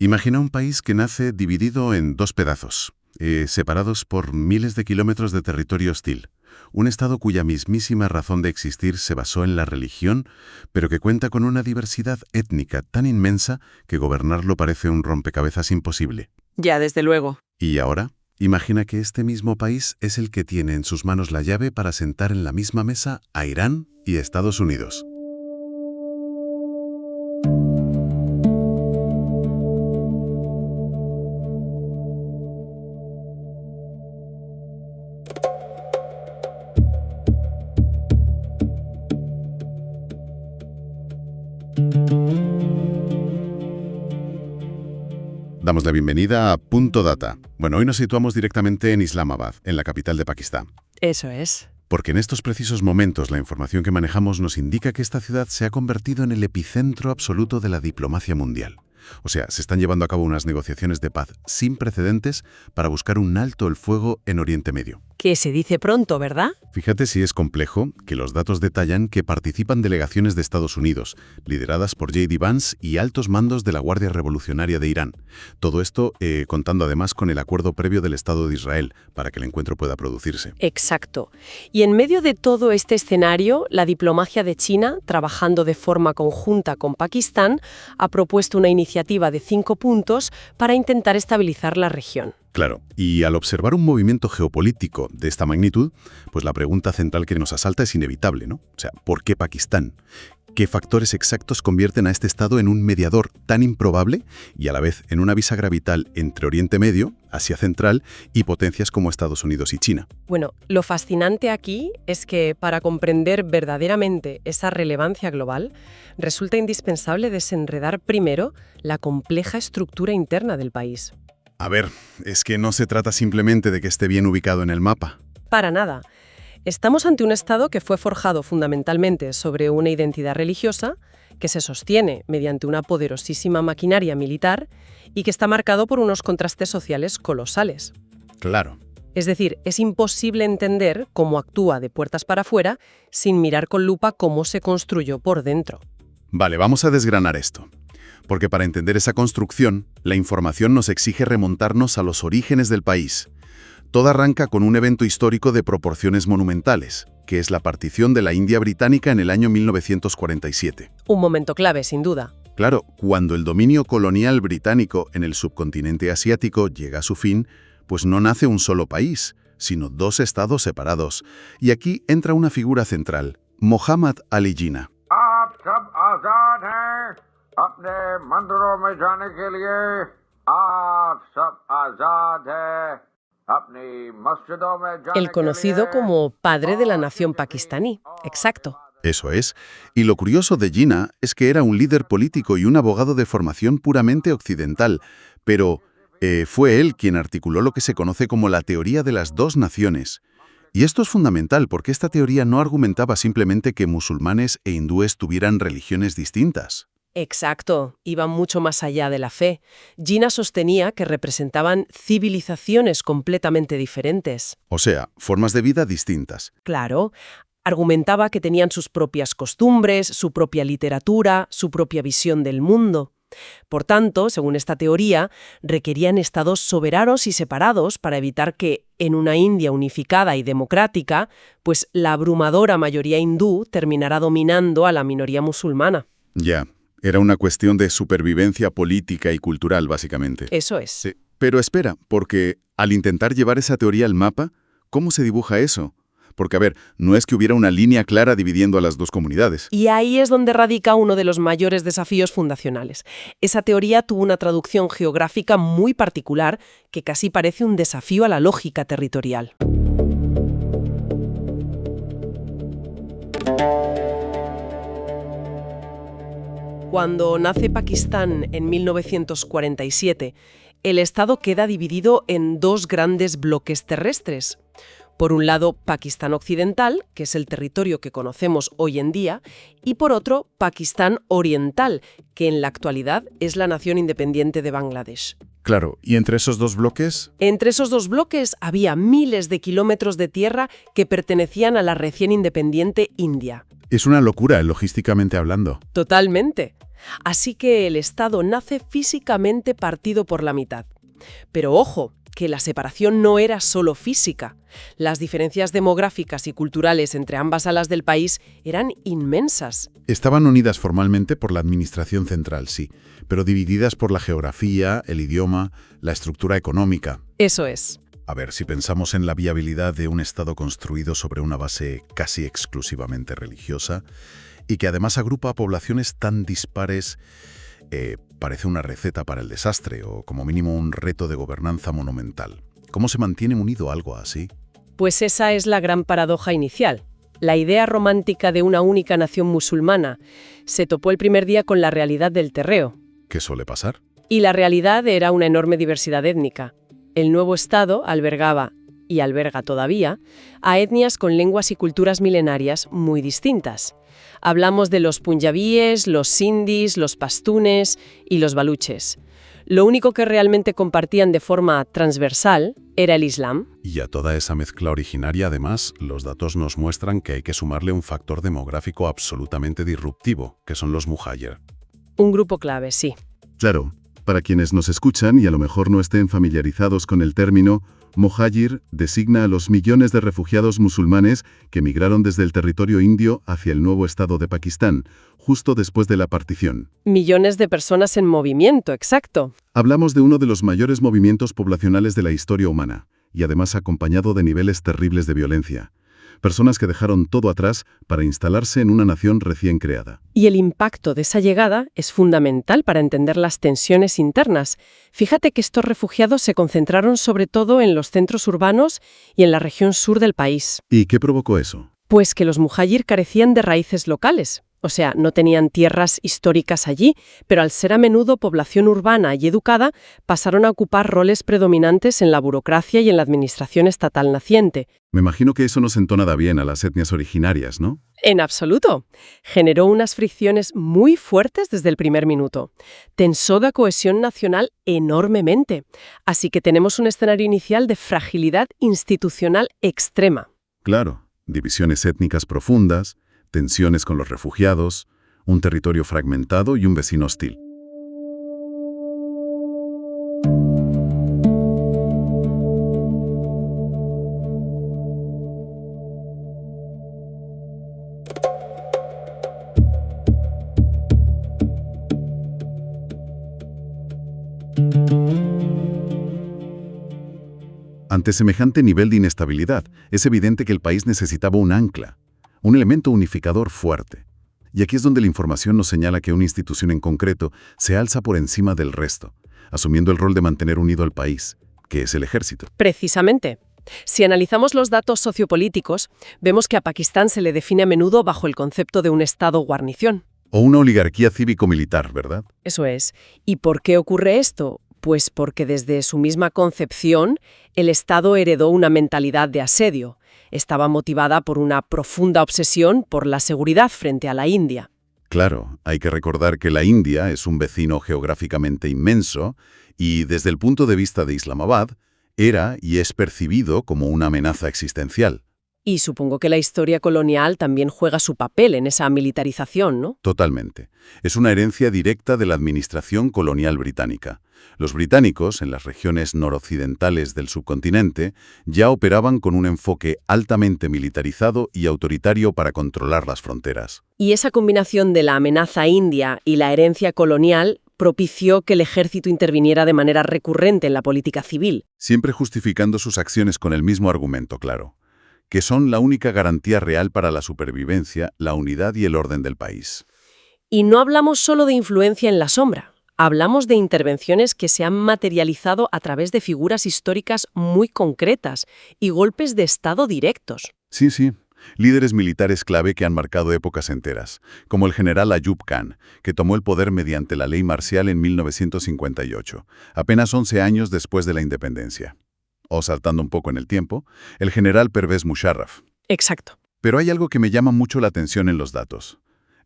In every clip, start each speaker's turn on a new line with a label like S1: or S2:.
S1: Imagina un país que nace dividido en dos pedazos, separados por miles de kilómetros de territorio hostil. Un Estado cuya mismísima razón de existir se basó en la religión, pero que cuenta con una diversidad étnica tan inmensa que gobernarlo parece un rompecabezas imposible.
S2: Ya, desde luego.
S1: Y ahora, imagina que este mismo país es el que tiene en sus manos la llave para sentar en la misma mesa a Irán y Estados Unidos. Damos la bienvenida a Punto Data. Bueno, hoy nos situamos directamente en Islamabad, en la capital de Pakistán.
S2: Eso es.
S1: Porque en estos precisos momentos la información que manejamos nos indica que esta ciudad se ha convertido en el epicentro absoluto de la diplomacia mundial. O sea, se están llevando a cabo unas negociaciones de paz sin precedentes para buscar un alto el fuego en Oriente Medio.
S2: Que se dice pronto, ¿verdad?
S1: Fíjate si es complejo, que los datos detallan que participan delegaciones de Estados Unidos, lideradas por J.D. Vance y altos mandos de la Guardia Revolucionaria de Irán. Todo esto contando además con el acuerdo previo del Estado de Israel, para que el encuentro pueda producirse.
S2: Exacto. Y en medio de todo este escenario, la diplomacia de China, trabajando de forma conjunta con Pakistán, ha propuesto una iniciativa de 5 puntos para intentar estabilizar la región.
S1: Claro, y al observar un movimiento geopolítico de esta magnitud, pues la pregunta central que nos asalta es inevitable, ¿no? O sea, ¿por qué Pakistán? ¿Qué factores exactos convierten a este Estado en un mediador tan improbable y a la vez en una bisagra vital entre Oriente Medio, Asia Central y potencias como Estados Unidos y China?
S2: Bueno, lo fascinante aquí es que para comprender verdaderamente esa relevancia global, resulta indispensable desenredar primero la compleja estructura interna del país.
S1: A ver, es que no se trata simplemente de que esté bien ubicado en el mapa.
S2: Para nada. Estamos ante un Estado que fue forjado fundamentalmente sobre una identidad religiosa, que se sostiene mediante una poderosísima maquinaria militar y que está marcado por unos contrastes sociales colosales.
S1: Claro.
S2: Es decir, es imposible entender cómo actúa de puertas para afuera sin mirar con lupa cómo se construyó por dentro.
S1: Vale, vamos a desgranar esto. Porque para entender esa construcción, la información nos exige remontarnos a los orígenes del país. Todo arranca con un evento histórico de proporciones monumentales, que es la partición de la India británica en el año 1947.
S2: Un momento clave, sin duda.
S1: Claro, cuando el dominio colonial británico en el subcontinente asiático llega a su fin, pues no nace un solo país, sino 2 estados separados. Y aquí entra una figura central, Muhammad Ali Jinnah.
S3: अपने मंदिरों में जाने के लिए आप सब आजाद हैं अपनी मस्जिदों में जाने
S2: El conocido como padre de la nación pakistaní. Exacto.
S1: Eso es. Y lo curioso de Jinnah es que era un líder político y un abogado de formación puramente occidental, pero fue él quien articuló lo que se conoce como la teoría de las 2 naciones. Y esto es fundamental porque esta teoría no argumentaba simplemente que musulmanes e hindúes tuvieran religiones distintas.
S2: Exacto, iba mucho más allá de la fe. Jinnah sostenía que representaban civilizaciones completamente diferentes.
S1: O sea, formas de vida distintas.
S2: Claro, argumentaba que tenían sus propias costumbres, su propia literatura, su propia visión del mundo. Por tanto, según esta teoría, requerían estados soberanos y separados para evitar que, en una India unificada y democrática, pues la abrumadora mayoría hindú terminara dominando a la minoría musulmana.
S1: Ya. Era una cuestión de supervivencia política y cultural, básicamente.
S2: Eso es.
S1: Sí. Pero espera, porque al intentar llevar esa teoría al mapa, ¿cómo se dibuja eso? Porque, a ver, no es que hubiera una línea clara dividiendo a las 2 comunidades.
S2: Y ahí es donde radica uno de los mayores desafíos fundacionales. Esa teoría tuvo una traducción geográfica muy particular que casi parece un desafío a la lógica territorial. Cuando nace Pakistán en 1947, el Estado queda dividido en 2 grandes bloques terrestres. Por un lado, Pakistán Occidental, que es el territorio que conocemos hoy en día, y por otro, Pakistán Oriental, que en la actualidad es la nación independiente de Bangladesh.
S1: Claro, ¿y entre esos 2 bloques?
S2: Entre esos 2 bloques había miles de kilómetros de tierra que pertenecían a la recién independiente India.
S1: Es una locura, logísticamente hablando.
S2: Totalmente. Así que el Estado nace físicamente partido por la mitad. Pero ojo, que la separación no era solo física. Las diferencias demográficas y culturales entre ambas alas del país eran inmensas.
S1: Estaban unidas formalmente por la administración central, sí, pero divididas por la geografía, el idioma, la estructura económica.
S2: Eso es.
S1: A ver, si pensamos en la viabilidad de un Estado construido sobre una base casi exclusivamente religiosa y que además agrupa a poblaciones tan dispares, parece una receta para el desastre o como mínimo un reto de gobernanza monumental. ¿Cómo se mantiene unido algo así?
S2: Pues esa es la gran paradoja inicial. La idea romántica de una única nación musulmana se topó el primer día con la realidad del terreo.
S1: ¿Qué suele pasar?
S2: Y la realidad era una enorme diversidad étnica. El nuevo Estado albergaba, y alberga todavía, a etnias con lenguas y culturas milenarias muy distintas. Hablamos de los punjabíes, los sindhis, los pastunes y los baluches. Lo único que realmente compartían de forma transversal era el Islam.
S1: Y a toda esa mezcla originaria, además, los datos nos muestran que hay que sumarle un factor demográfico absolutamente disruptivo, que son los muhajir.
S2: Un grupo clave, sí.
S4: Claro, para quienes nos escuchan y a lo mejor no estén familiarizados con el término, Muhajir designa a los millones de refugiados musulmanes que migraron desde el territorio indio hacia el nuevo Estado de Pakistán, justo después de la partición.
S2: Millones de personas en movimiento, exacto.
S4: Hablamos de uno de los mayores movimientos poblacionales de la historia humana, y además acompañado de niveles terribles de violencia. Personas que dejaron todo atrás para instalarse en una nación recién creada.
S2: Y el impacto de esa llegada es fundamental para entender las tensiones internas. Fíjate que estos refugiados se concentraron sobre todo en los centros urbanos y en la región sur del país.
S4: ¿Y qué provocó eso?
S2: Pues que los muhajir carecían de raíces locales. O sea, no tenían tierras históricas allí, pero al ser a menudo población urbana y educada, pasaron a ocupar roles predominantes en la burocracia y en la administración estatal naciente.
S4: Me imagino que eso no sentó nada bien a las etnias originarias, ¿no?
S2: En absoluto. Generó unas fricciones muy fuertes desde el primer minuto. Tensó la cohesión nacional enormemente. Así que tenemos un escenario inicial de fragilidad institucional extrema.
S4: Claro, divisiones étnicas profundas, tensiones con los refugiados, un territorio fragmentado y un vecino hostil. Ante semejante nivel de inestabilidad, es evidente que el país necesitaba un ancla, un elemento unificador fuerte. Y aquí es donde la información nos señala que una institución en concreto se alza por encima del resto, asumiendo el rol de mantener unido al país, que es el ejército.
S2: Precisamente. Si analizamos los datos sociopolíticos, vemos que a Pakistán se le define a menudo bajo el concepto de un Estado guarnición.
S4: O una oligarquía cívico-militar, ¿verdad?
S2: Eso es. ¿Y por qué ocurre esto? Pues porque desde su misma concepción, el Estado heredó una mentalidad de asedio. Estaba motivada por una profunda obsesión por la seguridad frente a la India.
S4: Claro, hay que recordar que la India es un vecino geográficamente inmenso y, desde el punto de vista de Islamabad, era y es percibido como una amenaza existencial.
S2: Y supongo que la historia colonial también juega su papel en esa militarización, ¿no?
S4: Totalmente. Es una herencia directa de la administración colonial británica. Los británicos, en las regiones noroccidentales del subcontinente, ya operaban con un enfoque altamente militarizado y autoritario para controlar las fronteras.
S2: Y esa combinación de la amenaza india y la herencia colonial propició que el ejército interviniera de manera recurrente en la política civil.
S4: Siempre justificando sus acciones con el mismo argumento, claro, que son la única garantía real para la supervivencia, la unidad y el orden del país.
S2: Y no hablamos solo de influencia en la sombra. Hablamos de intervenciones que se han materializado a través de figuras históricas muy concretas y golpes de Estado directos.
S4: Sí, sí. Líderes militares clave que han marcado épocas enteras, como el general Ayub Khan, que tomó el poder mediante la ley marcial en 1958, apenas 11 años después de la independencia. O saltando un poco en el tiempo, el general Pervez Musharraf.
S2: Exacto.
S4: Pero hay algo que me llama mucho la atención en los datos.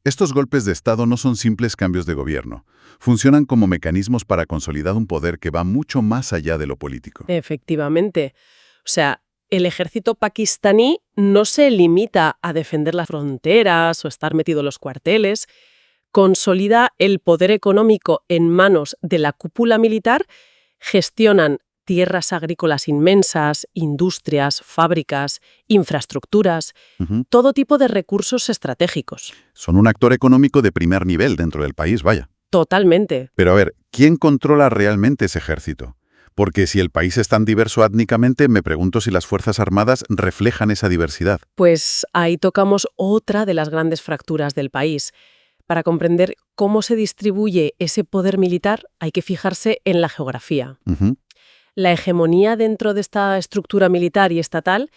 S4: Estos golpes de Estado no son simples cambios de gobierno. Funcionan como mecanismos para consolidar un poder que va mucho más allá de lo político.
S2: Efectivamente. O sea, el ejército pakistaní no se limita a defender las fronteras o estar metido en los cuarteles. consolida el poder económico en manos de la cúpula militar, gestionan tierras agrícolas inmensas, industrias, fábricas, infraestructuras, todo tipo de recursos estratégicos.
S1: Son un actor económico de primer nivel dentro del país, vaya.
S2: Totalmente.
S1: Pero a ver, ¿quién controla realmente ese ejército? Porque si el país es tan diverso étnicamente, me pregunto si las Fuerzas Armadas reflejan esa diversidad.
S2: Pues ahí tocamos otra de las grandes fracturas del país. Para comprender cómo se distribuye ese poder militar, hay que fijarse en la geografía. La hegemonía dentro de esta estructura militar y estatal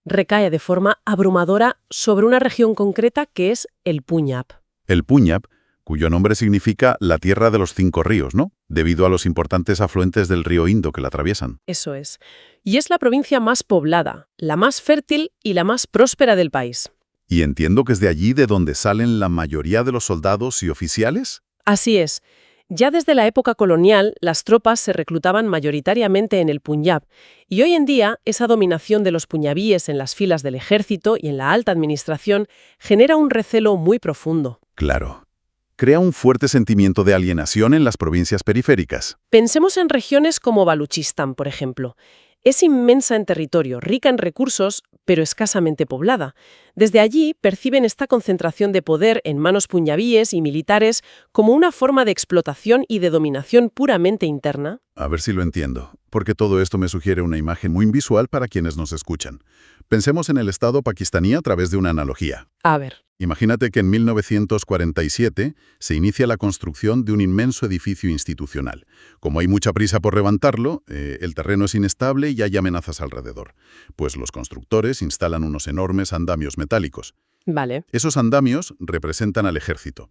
S2: recae de forma abrumadora sobre una región concreta que es el Punyab.
S1: El Punyab, cuyo nombre significa la tierra de los 5 ríos, ¿no? Debido a los importantes afluentes del río Indo que la atraviesan.
S2: Eso es. Y es la provincia más poblada, la más fértil y la más próspera del país.
S1: Y entiendo que es de allí de donde salen la mayoría de los soldados y oficiales.
S2: Así es. Ya desde la época colonial, las tropas se reclutaban mayoritariamente en el Punyab, y hoy en día esa dominación de los punyabíes en las filas del ejército y en la alta administración genera un recelo muy profundo.
S1: Claro. Crea un fuerte sentimiento de alienación en las provincias periféricas.
S2: Pensemos en regiones como Baluchistán, por ejemplo. Es inmensa en territorio, rica en recursos, pero escasamente poblada. Desde allí perciben esta concentración de poder en manos punyabíes y militares como una forma de explotación y de dominación puramente interna.
S1: A ver si lo entiendo, porque todo esto me sugiere una imagen muy visual para quienes nos escuchan. Pensemos en el Estado pakistaní a través de una analogía.
S2: A ver.
S1: Imagínate que en 1947 se inicia la construcción de un inmenso edificio institucional. Como hay mucha prisa por levantarlo, el terreno es inestable y hay amenazas alrededor. Pues los constructores instalan unos enormes andamios metálicos.
S2: Vale.
S1: Esos andamios representan al ejército.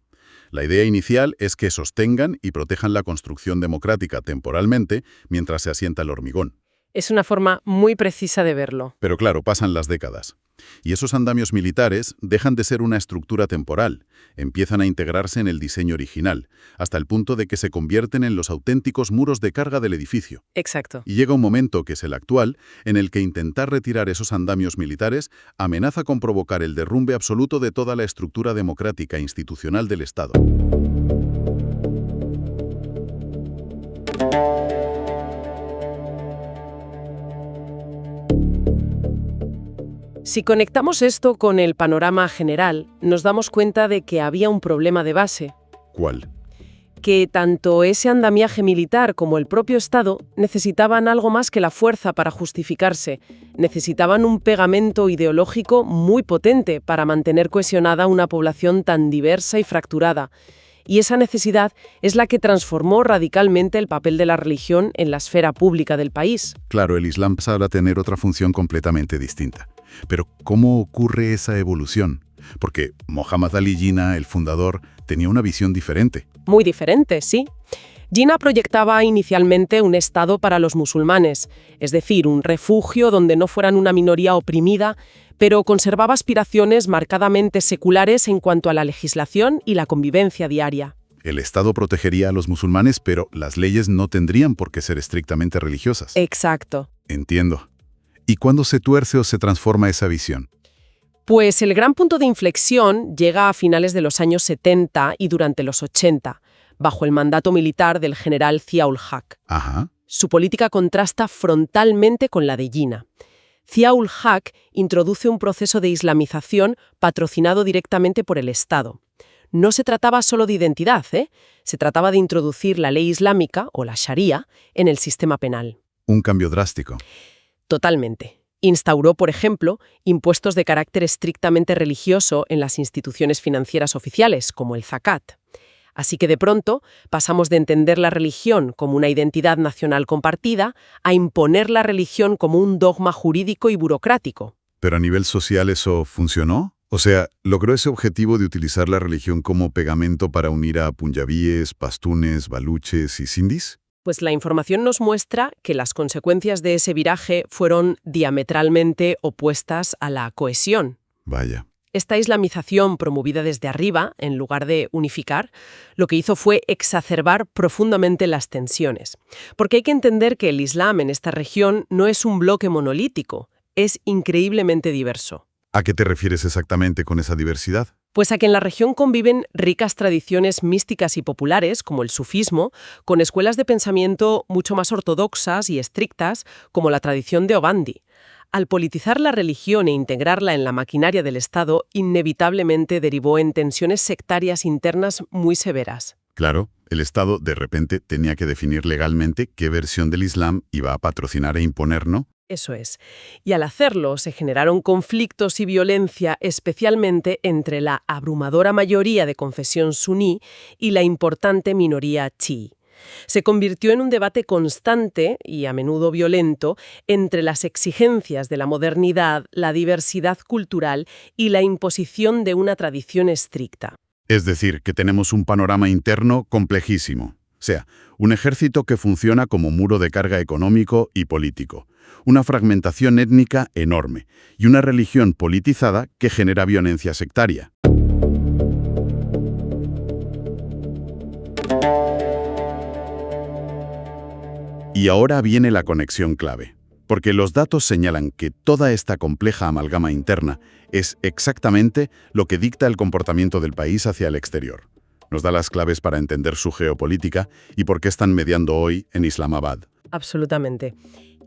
S1: La idea inicial es que sostengan y protejan la construcción democrática temporalmente mientras se asienta el hormigón.
S2: Es una forma muy precisa de verlo.
S1: Pero claro, pasan las décadas. Y esos andamios militares dejan de ser una estructura temporal, empiezan a integrarse en el diseño original, hasta el punto de que se convierten en los auténticos muros de carga del edificio.
S2: Exacto.
S1: Y llega un momento, que es el actual, en el que intentar retirar esos andamios militares amenaza con provocar el derrumbe absoluto de toda la estructura democrática e institucional del Estado.
S2: Si conectamos esto con el panorama general, nos damos cuenta de que había un problema de base.
S1: ¿Cuál?
S2: Que tanto ese andamiaje militar como el propio Estado necesitaban algo más que la fuerza para justificarse. Necesitaban un pegamento ideológico muy potente para mantener cohesionada una población tan diversa y fracturada. Y esa necesidad es la que transformó radicalmente el papel de la religión en la esfera pública del país.
S1: Claro, el Islam pasa a tener otra función completamente distinta. Pero, ¿cómo ocurre esa evolución? Porque Muhammad Ali Jinnah, el fundador, tenía una visión diferente.
S2: Muy diferente, sí. Jinnah proyectaba inicialmente un Estado para los musulmanes, es decir, un refugio donde no fueran una minoría oprimida, pero conservaba aspiraciones marcadamente seculares en cuanto a la legislación y la convivencia diaria.
S1: El Estado protegería a los musulmanes, pero las leyes no tendrían por qué ser estrictamente religiosas.
S2: Exacto.
S1: Entiendo. ¿Y cuándo se tuerce o se transforma esa visión?
S2: Pues el gran punto de inflexión llega a finales de los años 70 y durante los 80, bajo el mandato militar del general Zia-ul Haq.
S1: Ajá.
S2: Su política contrasta frontalmente con la de Jinnah. Zia-ul Haq introduce un proceso de islamización patrocinado directamente por el Estado. No se trataba solo de identidad, se trataba de introducir la ley islámica, o la Sharia, en el sistema penal.
S1: Un cambio drástico.
S2: Totalmente. Instauró, por ejemplo, impuestos de carácter estrictamente religioso en las instituciones financieras oficiales, como el zakat. Así que de pronto pasamos de entender la religión como una identidad nacional compartida a imponer la religión como un dogma jurídico y burocrático.
S1: ¿Pero a nivel social eso funcionó? O sea, ¿logró ese objetivo de utilizar la religión como pegamento para unir a punyabíes, pastunes, baluches y sindhis?
S2: Pues la información nos muestra que las consecuencias de ese viraje fueron diametralmente opuestas a la cohesión.
S1: Vaya.
S2: Esta islamización promovida desde arriba, en lugar de unificar, lo que hizo fue exacerbar profundamente las tensiones. Porque hay que entender que el Islam en esta región no es un bloque monolítico, es increíblemente diverso.
S1: ¿A qué te refieres exactamente con esa diversidad?
S2: Pues a que en la región conviven ricas tradiciones místicas y populares, como el sufismo, con escuelas de pensamiento mucho más ortodoxas y estrictas, como la tradición de Obandi. Al politizar la religión e integrarla en la maquinaria del Estado, inevitablemente derivó en tensiones sectarias internas muy severas.
S4: Claro, el Estado de repente tenía que definir legalmente qué versión del Islam iba a patrocinar e imponer, ¿no?
S2: Eso es. Y al hacerlo se generaron conflictos y violencia, especialmente entre la abrumadora mayoría de confesión suní y la importante minoría chií. Se convirtió en un debate constante y a menudo violento entre las exigencias de la modernidad, la diversidad cultural y la imposición de una tradición estricta.
S4: Es decir, que tenemos un panorama interno complejísimo. O sea, un ejército que funciona como muro de carga económico y político, una fragmentación étnica enorme y una religión politizada que genera violencia sectaria. Y ahora viene la conexión clave, porque los datos señalan que toda esta compleja amalgama interna es exactamente lo que dicta el comportamiento del país hacia el exterior. Nos da las claves para entender su geopolítica y por qué están mediando hoy en Islamabad.
S2: Absolutamente.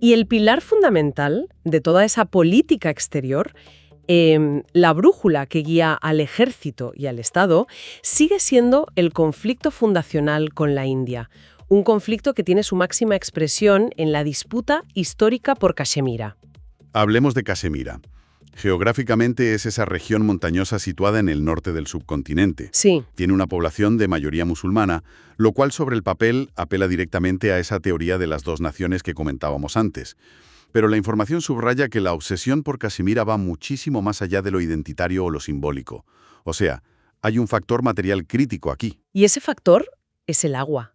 S2: Y el pilar fundamental de toda esa política exterior, la brújula que guía al ejército y al Estado, sigue siendo el conflicto fundacional con la India. Un conflicto que tiene su máxima expresión en la disputa histórica por Cachemira.
S4: Hablemos de Cachemira. Geográficamente es esa región montañosa situada en el norte del subcontinente.
S2: Sí.
S4: Tiene una población de mayoría musulmana, lo cual sobre el papel apela directamente a esa teoría de las dos naciones que comentábamos antes. Pero la información subraya que la obsesión por Cachemira va muchísimo más allá de lo identitario o lo simbólico. O sea, hay un factor material crítico aquí.
S2: Y ese factor es el agua.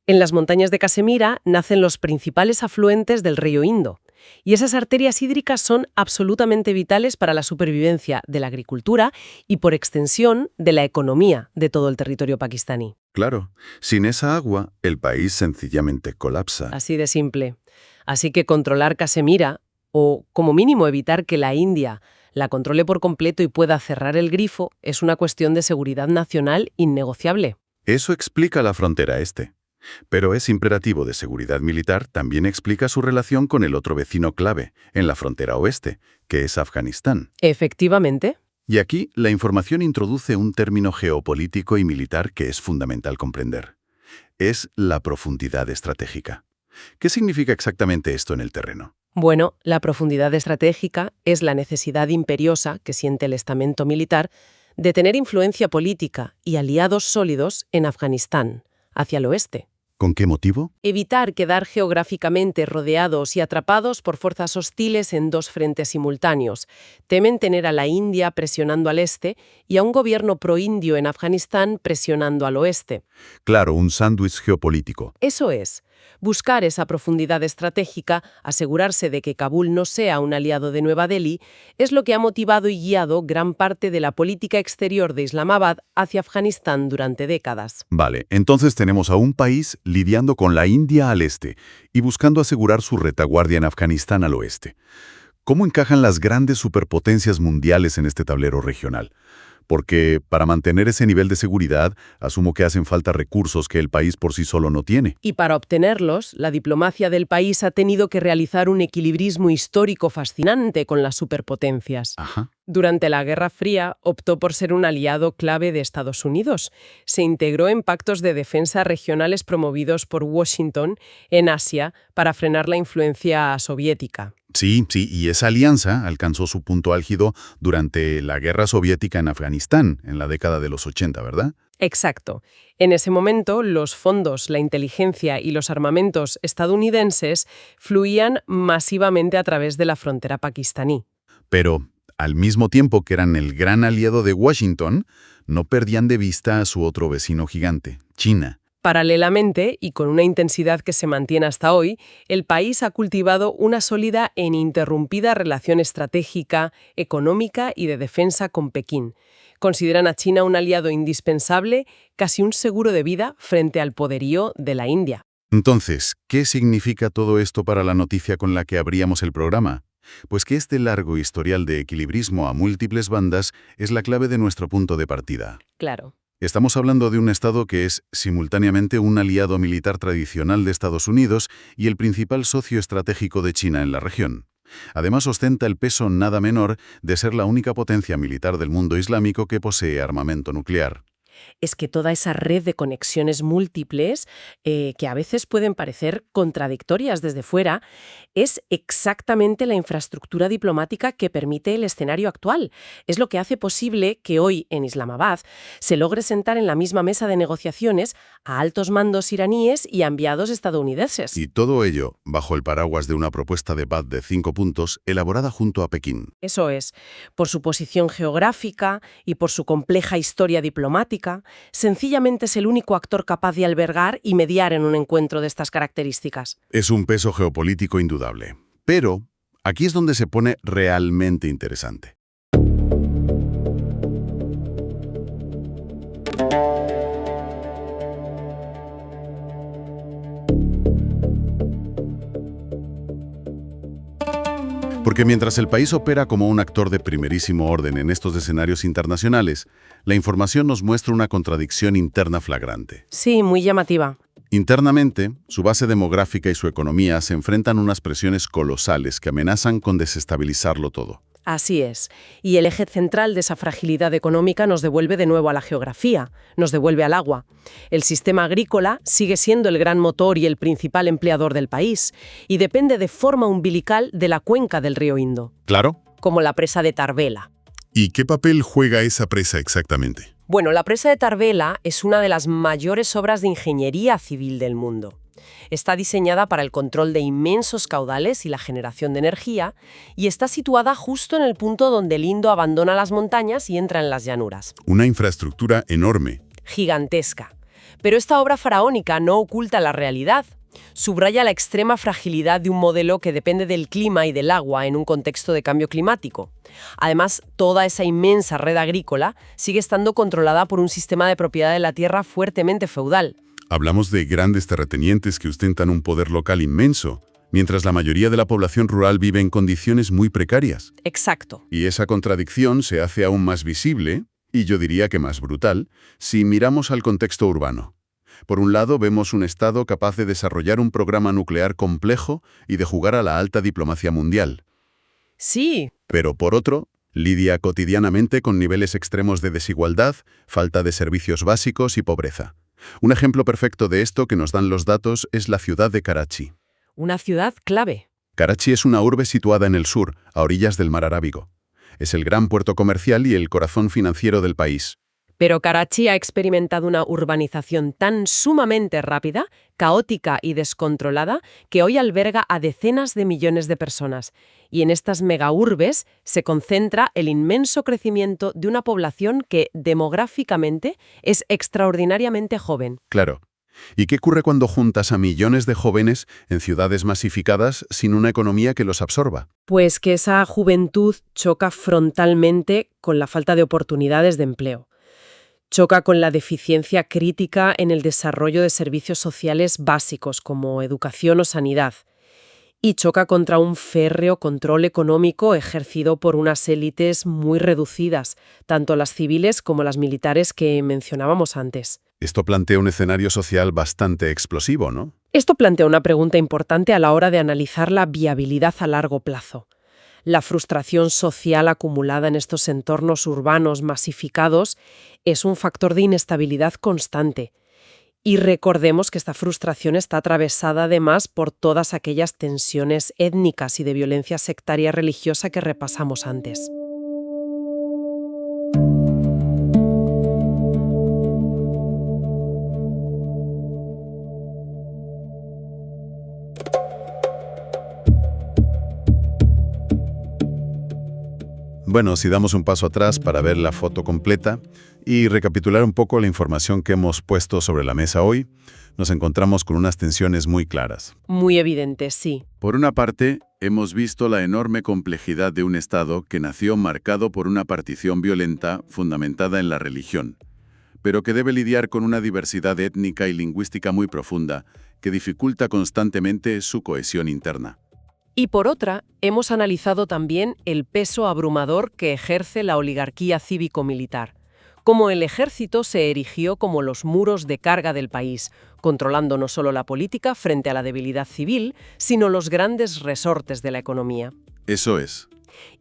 S2: En las montañas de Cachemira nacen los principales afluentes del río Indo. Y esas arterias hídricas son absolutamente vitales para la supervivencia de la agricultura y, por extensión, de la economía de todo el territorio pakistaní.
S4: Claro, sin esa agua, el país sencillamente colapsa.
S2: Así de simple. Así que controlar Cachemira, o como mínimo evitar que la India la controle por completo y pueda cerrar el grifo, es una cuestión de seguridad nacional innegociable.
S4: Eso explica la frontera este. Pero ese imperativo de seguridad militar también explica su relación con el otro vecino clave, en la frontera oeste, que es Afganistán.
S2: Efectivamente.
S4: Y aquí la información introduce un término geopolítico y militar que es fundamental comprender. Es la profundidad estratégica. ¿Qué significa exactamente esto en el terreno?
S2: Bueno, la profundidad estratégica es la necesidad imperiosa que siente el estamento militar de tener influencia política y aliados sólidos en Afganistán, hacia el oeste.
S4: ¿Con qué motivo?
S2: Evitar quedar geográficamente rodeados y atrapados por fuerzas hostiles en dos frentes simultáneos. Temen tener a la India presionando al este y a un gobierno proindio en Afganistán presionando al oeste.
S4: Claro, un sándwich geopolítico.
S2: Eso es. Buscar esa profundidad estratégica, asegurarse de que Kabul no sea un aliado de Nueva Delhi, es lo que ha motivado y guiado gran parte de la política exterior de Islamabad hacia Afganistán durante décadas.
S4: Vale, entonces tenemos a un país lidiando con la India al este y buscando asegurar su retaguardia en Afganistán al oeste. ¿Cómo encajan las grandes superpotencias mundiales en este tablero regional? Porque para mantener ese nivel de seguridad, asumo que hacen falta recursos que el país por sí solo no tiene.
S2: Y para obtenerlos, la diplomacia del país ha tenido que realizar un equilibrismo histórico fascinante con las superpotencias.
S4: Ajá.
S2: Durante la Guerra Fría, optó por ser un aliado clave de Estados Unidos. Se integró en pactos de defensa regionales promovidos por Washington en Asia para frenar la influencia soviética.
S4: Sí, y esa alianza alcanzó su punto álgido durante la Guerra Soviética en Afganistán, en la década de los 80, ¿verdad?
S2: Exacto. En ese momento, los fondos, la inteligencia y los armamentos estadounidenses fluían masivamente a través de la frontera pakistaní.
S4: Pero, al mismo tiempo que eran el gran aliado de Washington, no perdían de vista a su otro vecino gigante, China.
S2: Paralelamente, y con una intensidad que se mantiene hasta hoy, el país ha cultivado una sólida e ininterrumpida relación estratégica, económica y de defensa con Pekín. Consideran a China un aliado indispensable, casi un seguro de vida frente al poderío de la India.
S4: Entonces, ¿qué significa todo esto para la noticia con la que abríamos el programa?
S1: Pues que este largo historial de equilibrismo a múltiples bandas es la clave de nuestro punto de partida.
S2: Claro.
S1: Estamos hablando de un Estado que es simultáneamente un aliado militar tradicional de Estados Unidos y el principal socio estratégico de China en la región. Además, ostenta el peso nada menor de ser la única potencia militar del mundo islámico que posee armamento nuclear.
S2: Es que toda esa red de conexiones múltiples, que a veces pueden parecer contradictorias desde fuera, es exactamente la infraestructura diplomática que permite el escenario actual. Es lo que hace posible que hoy, en Islamabad, se logre sentar en la misma mesa de negociaciones a altos mandos iraníes y a enviados estadounidenses.
S1: Y todo ello bajo el paraguas de una propuesta de paz de 5 puntos elaborada junto a Pekín.
S2: Eso es, por su posición geográfica y por su compleja historia diplomática, sencillamente es el único actor capaz de albergar y mediar en un encuentro de estas características.
S1: Es un peso geopolítico indudable. Pero aquí es donde se pone realmente interesante. Porque mientras el país opera como un actor de primerísimo orden en estos escenarios internacionales, la información nos muestra una contradicción interna flagrante.
S2: Sí, muy llamativa.
S1: Internamente, su base demográfica y su economía se enfrentan a unas presiones colosales que amenazan con desestabilizarlo todo.
S2: Así es. Y el eje central de esa fragilidad económica nos devuelve de nuevo a la geografía, nos devuelve al agua. El sistema agrícola sigue siendo el gran motor y el principal empleador del país, y depende de forma umbilical de la cuenca del río Indo.
S1: Claro.
S2: Como la presa de Tarbela.
S1: ¿Y qué papel juega esa presa exactamente?
S2: Bueno, la presa de Tarbela es una de las mayores obras de ingeniería civil del mundo. Está diseñada para el control de inmensos caudales y la generación de energía, y está situada justo en el punto donde el Indo abandona las montañas y entra en las llanuras.
S1: Una infraestructura enorme.
S2: Gigantesca. Pero esta obra faraónica no oculta la realidad. Subraya la extrema fragilidad de un modelo que depende del clima y del agua en un contexto de cambio climático. Además, toda esa inmensa red agrícola sigue estando controlada por un sistema de propiedad de la tierra fuertemente feudal.
S1: Hablamos de grandes terratenientes que ostentan un poder local inmenso, mientras la mayoría de la población rural vive en condiciones muy precarias.
S2: Exacto.
S1: Y esa contradicción se hace aún más visible, y yo diría que más brutal, si miramos al contexto urbano. Por un lado, vemos un Estado capaz de desarrollar un programa nuclear complejo y de jugar a la alta diplomacia mundial.
S2: Sí.
S1: Pero por otro, lidia cotidianamente con niveles extremos de desigualdad, falta de servicios básicos y pobreza. Un ejemplo perfecto de esto que nos dan los datos es la ciudad de Karachi.
S2: Una ciudad clave.
S1: Karachi es una urbe situada en el sur, a orillas del mar Arábigo. Es el gran puerto comercial y el corazón financiero del país.
S2: Pero Karachi ha experimentado una urbanización tan sumamente rápida, caótica y descontrolada que hoy alberga a decenas de millones de personas. Y en estas megaurbes se concentra el inmenso crecimiento de una población que, demográficamente, es extraordinariamente joven.
S1: Claro. ¿Y qué ocurre cuando juntas a millones de jóvenes en ciudades masificadas sin una economía que los absorba?
S2: Pues que esa juventud choca frontalmente con la falta de oportunidades de empleo. Choca con la deficiencia crítica en el desarrollo de servicios sociales básicos como educación o sanidad. Y choca contra un férreo control económico ejercido por unas élites muy reducidas, tanto las civiles como las militares que mencionábamos antes.
S1: Esto plantea un escenario social bastante explosivo, ¿no?
S2: Esto plantea una pregunta importante a la hora de analizar la viabilidad a largo plazo. La frustración social acumulada en estos entornos urbanos masificados es un factor de inestabilidad constante. Y recordemos que esta frustración está atravesada además por todas aquellas tensiones étnicas y de violencia sectaria religiosa que repasamos antes.
S1: Bueno, si damos un paso atrás para ver la foto completa y recapitular un poco la información que hemos puesto sobre la mesa hoy, nos encontramos con unas tensiones muy claras.
S2: Muy evidente, sí.
S1: Por una parte, hemos visto la enorme complejidad de un Estado que nació marcado por una partición violenta fundamentada en la religión, pero que debe lidiar con una diversidad étnica y lingüística muy profunda que dificulta constantemente su cohesión interna.
S2: Y por otra, hemos analizado también el peso abrumador que ejerce la oligarquía cívico-militar, cómo el ejército se erigió como los muros de carga del país, controlando no solo la política frente a la debilidad civil, sino los grandes resortes de la economía.
S1: Eso es.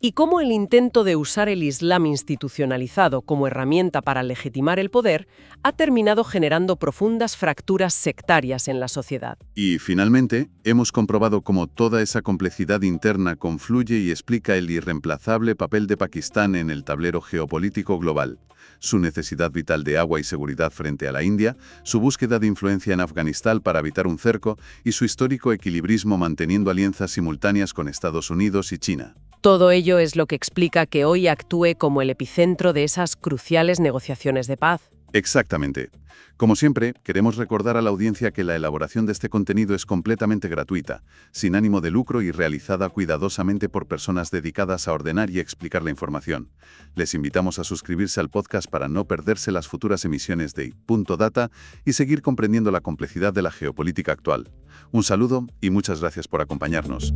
S2: Y cómo el intento de usar el Islam institucionalizado como herramienta para legitimar el poder ha terminado generando profundas fracturas sectarias en la sociedad.
S1: Y, finalmente, hemos comprobado cómo toda esa complejidad interna confluye y explica el irreemplazable papel de Pakistán en el tablero geopolítico global, su necesidad vital de agua y seguridad frente a la India, su búsqueda de influencia en Afganistán para evitar un cerco y su histórico equilibrismo manteniendo alianzas simultáneas con Estados Unidos y China.
S2: Todo ello es lo que explica que hoy actúe como el epicentro de esas cruciales negociaciones de paz.
S1: Exactamente. Como siempre, queremos recordar a la audiencia que la elaboración de este contenido es completamente gratuita, sin ánimo de lucro y realizada cuidadosamente por personas dedicadas a ordenar y explicar la información. Les invitamos a suscribirse al podcast para no perderse las futuras emisiones de Punto Data y seguir comprendiendo la complejidad de la geopolítica actual. Un saludo y muchas gracias por acompañarnos.